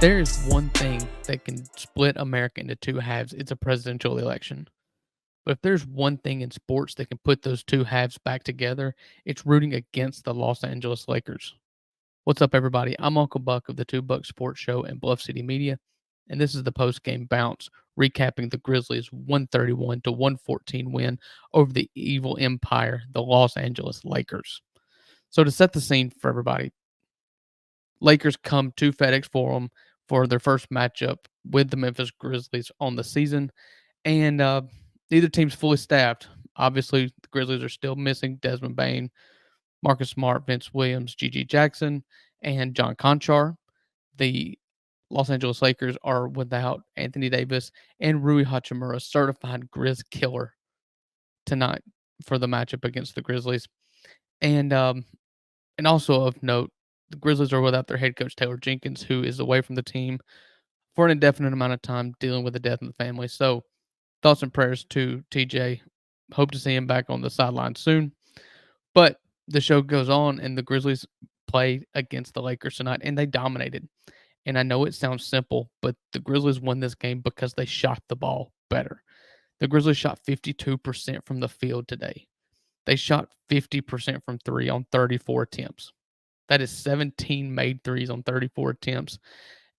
there is one thing that can split America into two halves, it's a presidential election. But if there's one thing in sports that can put those two halves back together, it's rooting against the Los Angeles Lakers. What's up, everybody? I'm Uncle Buck of the Two Buck Sports Show and Bluff City Media, and this is the post game bounce recapping the Grizzlies' 131 to 114 win over the evil empire, the Los Angeles Lakers. So to set the scene for everybody, Lakers come to FedEx Forum for their first matchup with the Memphis Grizzlies on the season, and neither team's fully staffed. Obviously, the Grizzlies are still missing Desmond Bain, Marcus Smart, Vince Williams, G.G. Jackson, and John Conchar. The Los Angeles Lakers are without Anthony Davis and Rui Hachimura, certified Grizz killer, tonight for the matchup against the Grizzlies. And also of note, the Grizzlies are without their head coach Taylor Jenkins, who is away from the team for an indefinite amount of time dealing with the death in the family. So thoughts and prayers to TJ. Hope to see him back on the sideline soon. But the show goes on, and the Grizzlies played against the Lakers tonight, and they dominated. And I know it sounds simple, but the Grizzlies won this game because they shot the ball better. The Grizzlies shot 52% from the field today. They shot 50% from three on 34 attempts. That is 17 made threes on 34 attempts.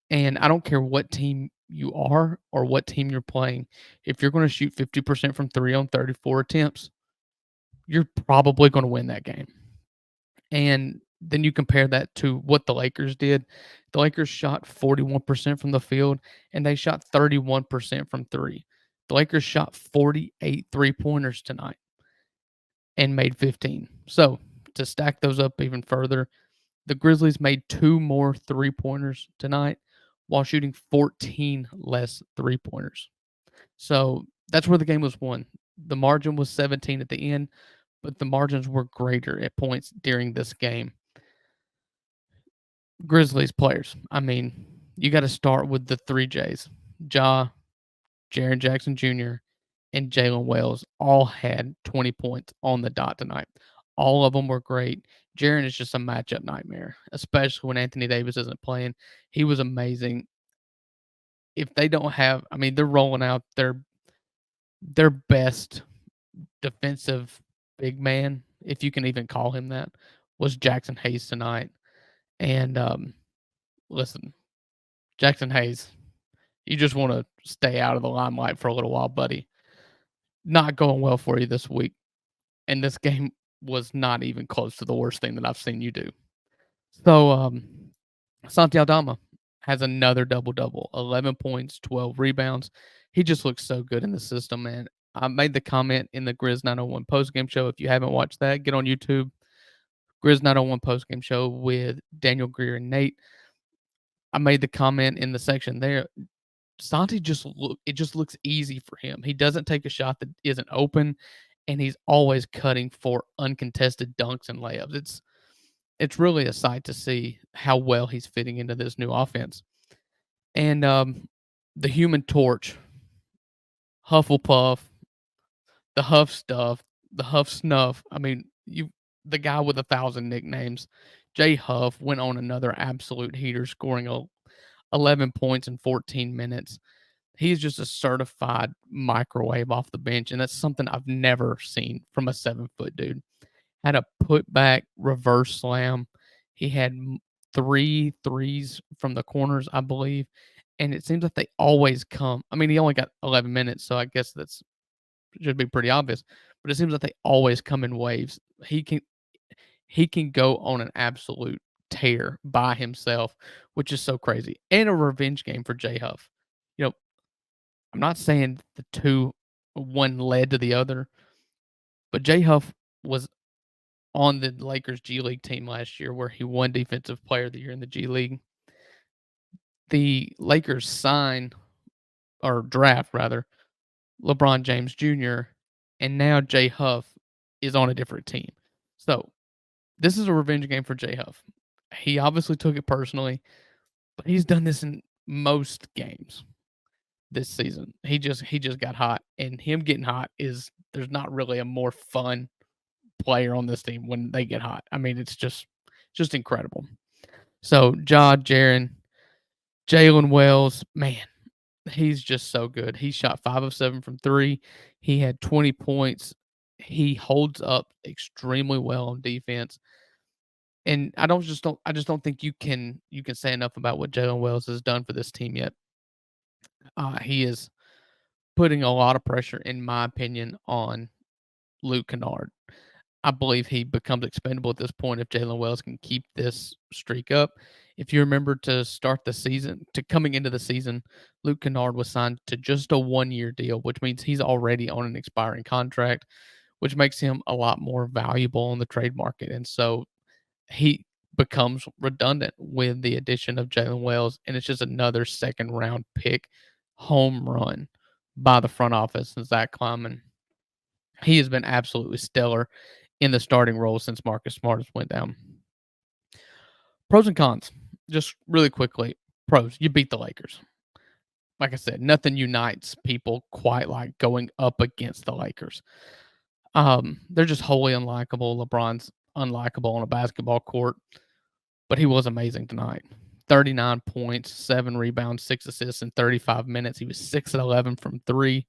And I don't care what team you are or what team you're playing. If you're going to shoot 50% from three on 34 attempts, you're probably going to win that game. And then you compare that to what the Lakers did. The Lakers shot 41% from the field, and they shot 31% from three. The Lakers shot 48 3-pointers tonight and made 15. So to stack those up even further, the Grizzlies made 2 more 3-pointers tonight while shooting 14 less 3-pointers. So that's where the game was won. The margin was 17 at the end, but the margins were greater at points during this game. Grizzlies players. I mean, you got to start with the 3Js. Jaren Jackson Jr., and Jaylen Wells all had 20 points on the dot tonight. All of them were great. Jaren is just a matchup nightmare, especially when Anthony Davis isn't playing. He was amazing. If they don't have, I mean, they're rolling out their best defensive big man, if you can even call him that, was Jackson Hayes tonight. And listen, Jackson Hayes, you just want to stay out of the limelight for a little while, buddy. Not going well for you this week. And this game was not even close to the worst thing that I've seen you do. So, Santi Aldama has another double-double, 11 points, 12 rebounds. He just looks so good in the system, man. I made the comment in the Grizz 901 postgame show. If you haven't watched that, get on YouTube. Grizz 901 postgame show with Daniel Greer and Nate. I made the comment in the section there. Santi it just looks easy for him. He doesn't take a shot that isn't open, and he's always cutting for uncontested dunks and layups. It's really a sight to see how well he's fitting into this new offense. And the Human Torch, Hufflepuff, the Huff Stuff, the Huff Snuff. I mean, the guy with 1,000 nicknames, Jay Huff, went on another absolute heater, scoring 11 points in 14 minutes. He's just a certified microwave off the bench, and that's something I've never seen from a 7-foot dude. Had a putback reverse slam. He had 3 threes from the corners, I believe, and it seems like they always come. I mean, he only got 11 minutes, so I guess that's should be pretty obvious, but it seems like they always come in waves. He can go on an absolute tear by himself, which is so crazy. And a revenge game for J Huff. You know, I'm not saying the two one led to the other, but J Huff was on the Lakers G League team last year where he won Defensive Player of the Year in the G League. The Lakers draft rather LeBron James Jr., and now J Huff is on a different team. So this is a revenge game for J Huff. He obviously took it personally, but he's done this in most games this season. He just got hot, and him getting hot there's not really a more fun player on this team when they get hot. I mean, it's just incredible. So Jaren, Jalen Wells, man, he's just so good. He shot 5 of 7 from 3. He had 20 points. He holds up extremely well on defense. And I just don't think you can say enough about what Jalen Wells has done for this team yet. He is putting a lot of pressure, in my opinion, on Luke Kennard. I believe he becomes expendable at this point if Jalen Wells can keep this streak up. If you remember to start the season, to coming into the season, Luke Kennard was signed to just a 1 year deal, which means he's already on an expiring contract, which makes him a lot more valuable on the trade market. And so he becomes redundant with the addition of Jalen Wells, and it's just another second round pick home run by the front office and Zach Kleiman. He has been absolutely stellar in the starting role since Marcus Smart has went down. Pros and cons, just really quickly. Pros, you beat the Lakers. Like I said, nothing unites people quite like going up against the Lakers. They're just wholly unlikable. LeBron's unlikable on a basketball court, but he was amazing tonight. 39 points, 7 rebounds, 6 assists in 35 minutes. He was 6 and 11 from 3.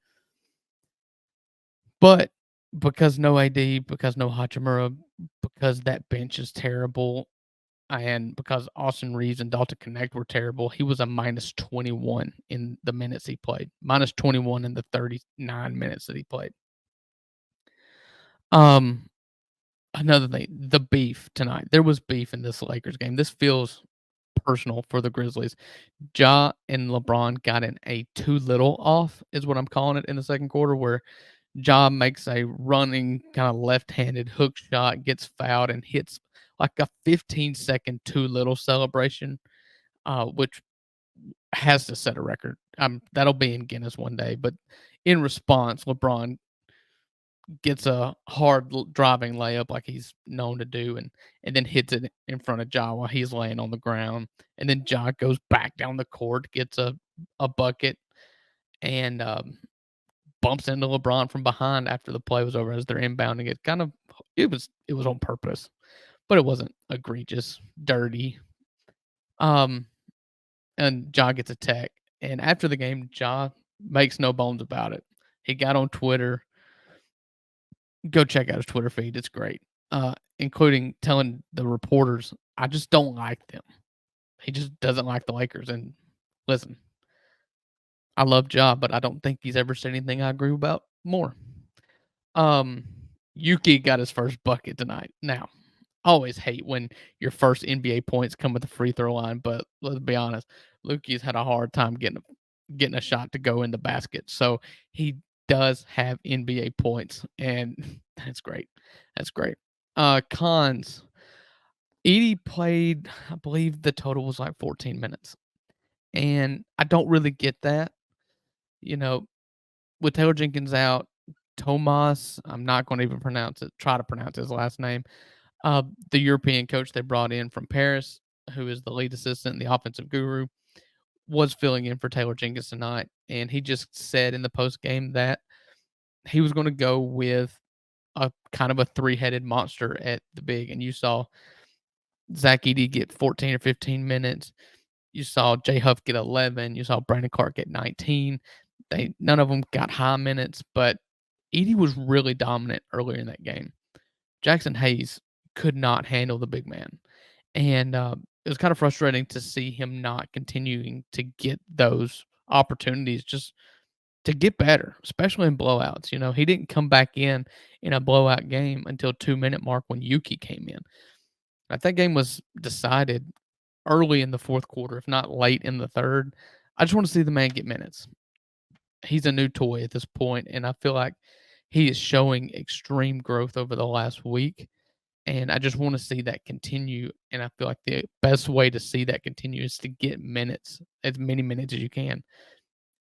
But because no AD, because no Hachimura, because that bench is terrible, and because Austin Reeves and Dalton Connect were terrible, he was a minus 21 in the minutes he played. Minus 21 in the 39 minutes that he played. Um, Another thing, the beef tonight. There was beef in this Lakers game. This feels personal for the Grizzlies. Ja and LeBron got in a too little off, is what I'm calling it in the second quarter, where Ja makes a running kind of left-handed hook shot, gets fouled, and hits like a 15-second too little celebration, which has to set a record. That'll be in Guinness one day. But in response, LeBron gets a hard driving layup like he's known to do, and then hits it in front of Ja while he's laying on the ground. And then Ja goes back down the court, gets a bucket, and bumps into LeBron from behind after the play was over as they're inbounding it. Kind of it was on purpose, but it wasn't egregious, dirty. Um, and Ja gets a tech. And after the game, Ja makes no bones about it. He got on Twitter. Go check out his Twitter feed. It's great. Including telling the reporters, I just don't like them. He just doesn't like the Lakers. And listen, I love Ja, but I don't think he's ever said anything I agree about more. Um, Yuki got his first bucket tonight. Now, I always hate when your first NBA points come at the free throw line, but let's be honest, Yuki's had a hard time getting a shot to go in the basket. So he does have NBA points, and that's great. That's great. Cons. Edie played, I believe the total was like 14 minutes. And I don't really get that. You know, with Taylor Jenkins out, Tomas, I'm not going to even try to pronounce his last name. The European coach they brought in from Paris, who is the lead assistant and the offensive guru, was filling in for Taylor Jenkins tonight. And he just said in the post game that he was going to go with a kind of a three-headed monster at the big. And you saw Zach Edey get 14 or 15 minutes. You saw Jay Huff get 11. You saw Brandon Clark get 19. None of them got high minutes, but Edey was really dominant earlier in that game. Jackson Hayes could not handle the big man. And it was kind of frustrating to see him not continuing to get those opportunities just to get better, especially in blowouts. You know, he didn't come back in a blowout game until 2 minute mark when Yuki came in. That game was decided early in the fourth quarter, if not late in the third. I just want to see the man get minutes. He's a new toy at this point, and I feel like he is showing extreme growth over the last week. And I just want to see that continue. And I feel like the best way to see that continue is to get minutes, as many minutes as you can.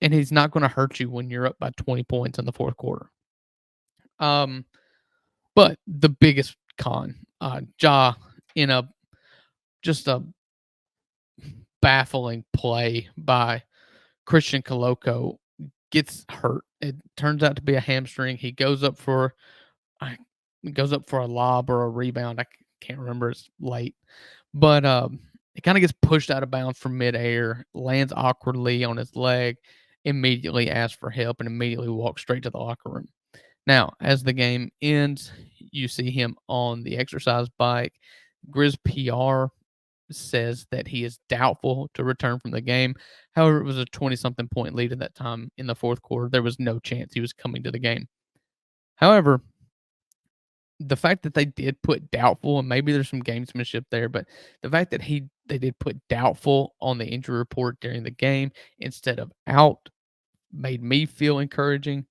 And he's not going to hurt you when you're up by 20 points in the fourth quarter. But the biggest con, Ja in just a baffling play by Christian Coloco gets hurt. It turns out to be a hamstring. He goes up for a lob or a rebound. I can't remember. It's late, but He kind of gets pushed out of bounds from midair, lands awkwardly on his leg, immediately asks for help, and immediately walks straight to the locker room. Now, as the game ends, you see him on the exercise bike. Grizz PR says that he is doubtful to return from the game. However, it was a 20-something point lead at that time in the fourth quarter. There was no chance he was coming to the game. However, the fact that they did put doubtful, and maybe there's some gamesmanship there, but the fact that they did put doubtful on the injury report during the game instead of out made me feel encouraging.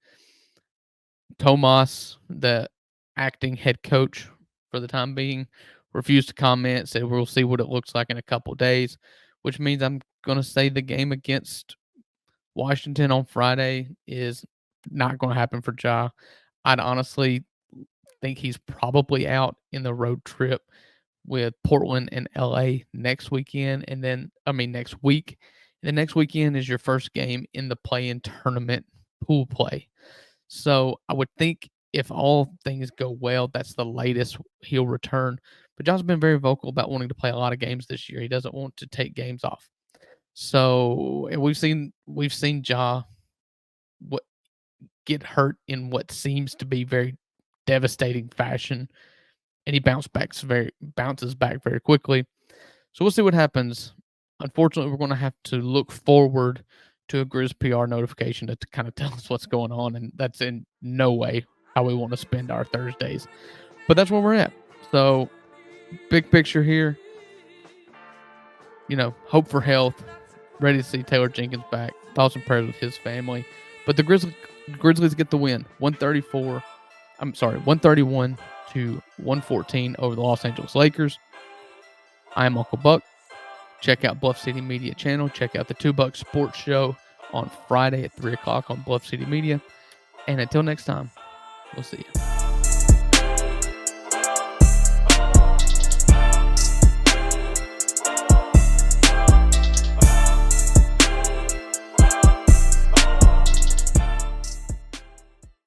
Tomas, the acting head coach for the time being, refused to comment, said we'll see what it looks like in a couple days, which means I'm going to say the game against Washington on Friday is not going to happen for Ja. I'd honestly think he's probably out in the road trip with Portland and LA next weekend. And then, next week. And the next weekend is your first game in the play-in tournament pool play. So I would think if all things go well, that's the latest he'll return. But Ja's been very vocal about wanting to play a lot of games this year. He doesn't want to take games off. So and we've seen Ja what get hurt in what seems to be very devastating fashion, and he bounces back very quickly. So we'll see what happens. Unfortunately, we're going to have to look forward to a Grizz PR notification to kind of tell us what's going on, and that's in no way how we want to spend our Thursdays. But that's where we're at. So, big picture here, hope for health, ready to see Taylor Jenkins back, thoughts and prayers with his family. But the Grizzlies get the win, 131 to 114 over the Los Angeles Lakers. I'm Uncle Buck. Check out Bluff City Media channel. Check out the 2 Buck Sports Show on Friday at 3 o'clock on Bluff City Media. And until next time, we'll see you.